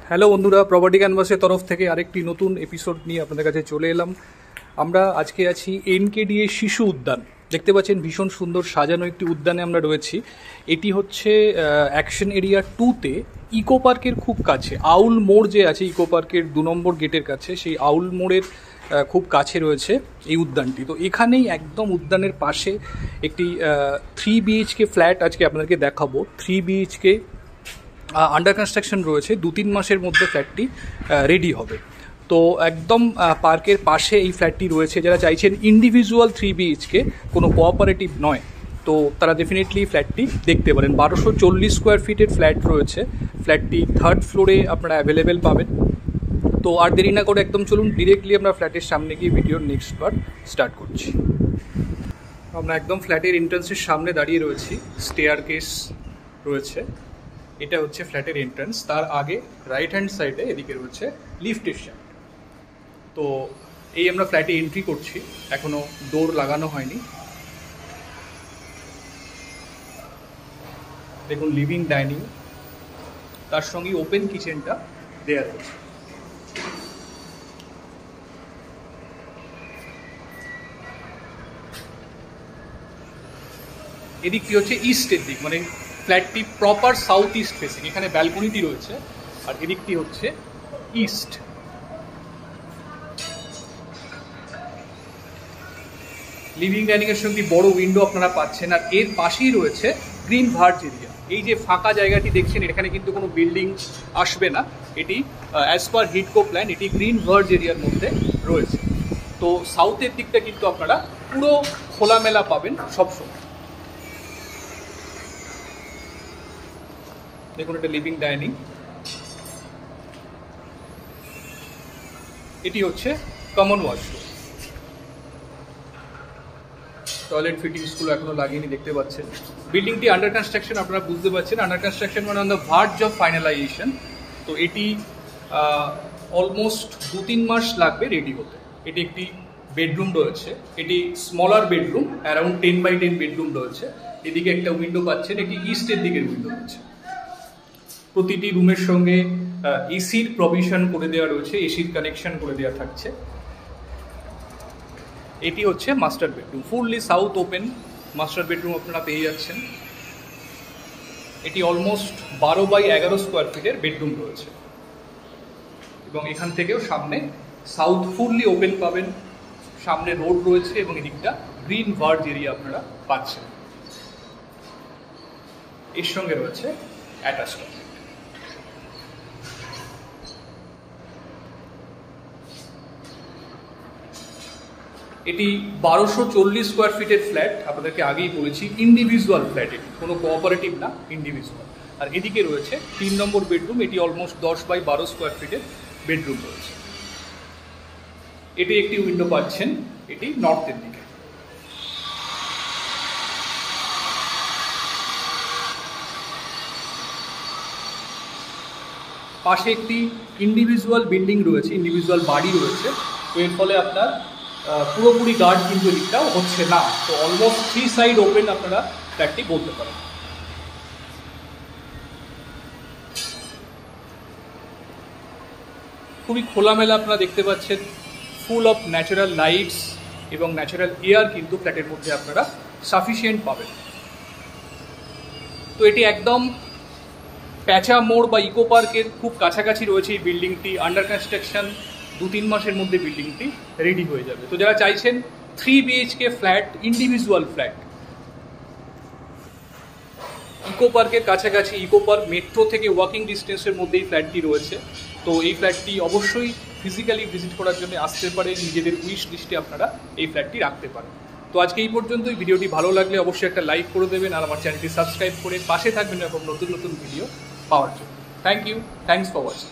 Hello বন্ধুরা, property ক্যানভাসের তরফ থেকে আরেকটি নতুন এপিসোড নিয়ে আপনাদের কাছে চলে এলাম। আমরা আজকে আছি এনকেডিএ শিশু উদ্যান। দেখতে পাচ্ছেন ভীষণ সুন্দর সাজানো একটি উদ্যানে আমরা রয়েছি। এটি হচ্ছে অ্যাকশন এরিয়া 2-তে ইকো পার্কের খুব কাছে। আউল মোড় যে আছে ইকো পার্কের 2 নম্বর গেটের কাছে, সেই আউল মোড়ের খুব কাছে রয়েছে এই উদ্যানটি। তো এখানেই একদম উদ্যানের পাশে একটি 3 BHK ফ্ল্যাট আজকে আপনাদেরকে দেখাবো। 3 BHK আন্ডার কনস্ট্রাকশন রয়েছে, 2-3 মাসের মধ্যে ফ্ল্যাটটি রেডি হবে। তো একদম পার্কের পাশে এই ফ্ল্যাটটি রয়েছে। যারা চাইছেন ইন্ডিভিজুয়াল 3 BHK, কোনো কোঅপারেটিভ নয়, তো তারা ডেফিনেটলি ফ্ল্যাটটি দেখতে পারেন। 1240 স্কোয়ার ফিটের ফ্ল্যাট রয়েছে। ফ্ল্যাটটি 3rd ফ্লোরে আপনারা অ্যাভেলেবেল পাবেন। তো আর দেরি না করে একদম চলুন ডিরেক্টলি আমরা ফ্ল্যাটের সামনে গিয়ে ভিডিওর নেক্সট পার্ট স্টার্ট করছি। আমরা একদম ফ্ল্যাটের এন্ট্রান্সের সামনে দাঁড়িয়ে রয়েছি। স্টেয়ার কেস রয়েছে, এটা হচ্ছে ফ্ল্যাটের এন্ট্রান্স। তার আগে রাইট হ্যান্ড সাইডে এদিকে রয়েছে লিফটের শ্যাফট। তো এই আমরা ফ্ল্যাটে এন্ট্রি করছি, এখনো ডোর লাগানো হয়নি। দেখুন লিভিং ডাইনিং, তার সঙ্গে ওপেন কিচেনটা দেয়া রয়েছে। এদিকটি হচ্ছে ইস্টের দিক, মানে ফ্ল্যাটটি প্রপার সাউথ ইস্ট ফেসিং। এখানে ব্যালকনিটি রয়েছে, আর এদিকটি হচ্ছে ইস্ট। লিভিং ডাইনিং এর সঙ্গে বড় উইন্ডো আপনারা পাচ্ছেন, আর এর পাশেই রয়েছে গ্রিন ভার্জ এরিয়া। এই যে ফাঁকা জায়গাটি দেখছেন, এখানে কিন্তু কোনো বিল্ডিং আসবে না। এটি অ্যাজ পার হিডকো প্ল্যান এটি গ্রিন ভার্জ এরিয়ার মধ্যে রয়েছে। তো সাউথের দিকটা কিন্তু আপনারা পুরো খোলামেলা পাবেন সবসময়। দেখুন এটা লিভিং ডাইনিং, এটি হচ্ছে কমন ওয়াশরুম। টয়লেট ফিটিংসগুলো এখনো লাগেনি, দেখতে পাচ্ছেন। বিল্ডিংটি আন্ডার কনস্ট্রাকশন, আপনারা বুঝতে পারছেন আন্ডার কনস্ট্রাকশন মানে on the verge of finalisation. তো এটি অলমোস্ট 2-3 মাস লাগবে রেডি হতে। এটি একটি বেডরুম রয়েছে, এটি smaller bedroom, around 10x10 bedroom রয়েছে। এদিকে একটা উইন্ডো পাচ্ছেন, এটি ইস্টের দিকের উইন্ডো রয়েছে। প্রতিটি রুমের সঙ্গে এসির প্রভিশন করে দেওয়া রয়েছে, এসির কানেকশন করে দেওয়া থাকছে। এটি হচ্ছে master bedroom, fully south open master bedroom আপনারা পেয়ে যাচ্ছেন। এটি অলমোস্ট 12x11 স্কোয়ার ফিটের বেডরুম রয়েছে, এবং এখান থেকেও সামনে সাউথ ফুললি ওপেন পাবেন। সামনে রোড রয়েছে এবং এদিকটা গ্রিন ভার্জ এরিয়া আপনারা পাচ্ছেন। এর সঙ্গে রয়েছে অ্যাটাচ টয়লেট। এটি 1240 স্কোয়ার ফিটের ফ্ল্যাট, আপনাদেরকে আগেই বলেছি ইন্ডিভিজুয়াল ফ্ল্যাট, এটি কোনো কোঅপারেটিভ না, ইন্ডিভিজুয়াল। আর এদিকে রয়েছে 3 নম্বর বেডরুম, এটি অলমোস্ট 10x12 স্কোয়ার ফিটের বেডরুম রয়েছে। এটি একটি উইন্ডো পাচ্ছেন, এটি নর্থের দিকে। পাশে একটি ইন্ডিভিজুয়াল বিল্ডিং রয়েছে, ইন্ডিভিজুয়াল বাড়ি রয়েছে। তো এর ফলে আপনার পুরোপুরি গার্ড কিন্তু এদিকটাও হচ্ছে না। তো অলমোস্ট 3 সাইড ওপেন আপনারা ফ্ল্যাটটি বলতে পারেন। খুবই খোলামেলা আপনারা দেখতে পাচ্ছেন, ফুল অফ ন্যাচারাল লাইটস এবং ন্যাচারাল এয়ার কিন্তু ফ্ল্যাটের মধ্যে আপনারা সাফিসিয়েন্ট পাবেন। তো এটি একদম প্যাঁচা মোড় বা ইকো পার্কের খুব কাছাকাছি রয়েছে এই বিল্ডিংটি। আন্ডার কনস্ট্রাকশন, 2-3 মাসের মধ্যে বিল্ডিংটি রেডি হয়ে যাবে। তো যারা চাইছেন 3 BHK flat, individual flat eco পার্কের কাছাকাছি, ইকো পার্ক মেট্রো থেকে ওয়াকিং ডিস্টেন্সের মধ্যে এই ফ্ল্যাটটি রয়েছে। তো এই ফ্ল্যাটটি অবশ্যই ফিজিক্যালি ভিজিট করার জন্য আসতে পারে, নিজেদের উইশ লিস্টে আপনারা এই ফ্ল্যাটটি রাখতে পারেন। তো আজকে এই পর্যন্তই। ভিডিওটি ভালো লাগলে অবশ্যই একটা লাইক করে দেবেন, আর আমার চ্যানেলটি সাবস্ক্রাইব করে পাশে থাকবেন এরকম নতুন নতুন ভিডিও পাওয়ার জন্য। Thank you, thanks for watching.